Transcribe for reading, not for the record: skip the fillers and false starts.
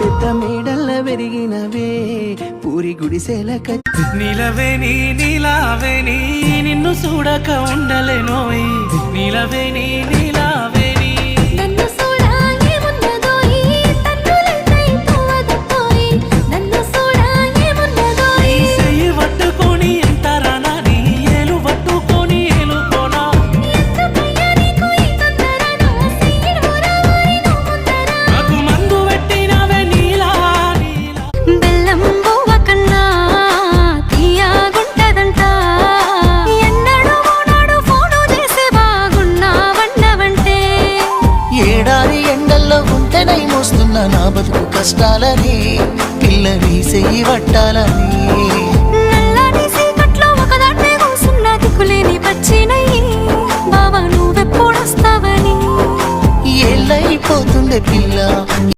పెద్ద మేడల్ల పెరిగినవే పూరి గుడిసెలక నీలవే నీలావే నిన్ను చూడక ఉండలేనోయ్ నీలవే నీలావే మోస్తున్నా నా బతుకు కష్టాలని పిల్ల వీసేయి వట్టాలని ఏళ్ళైపోతుంది పిల్ల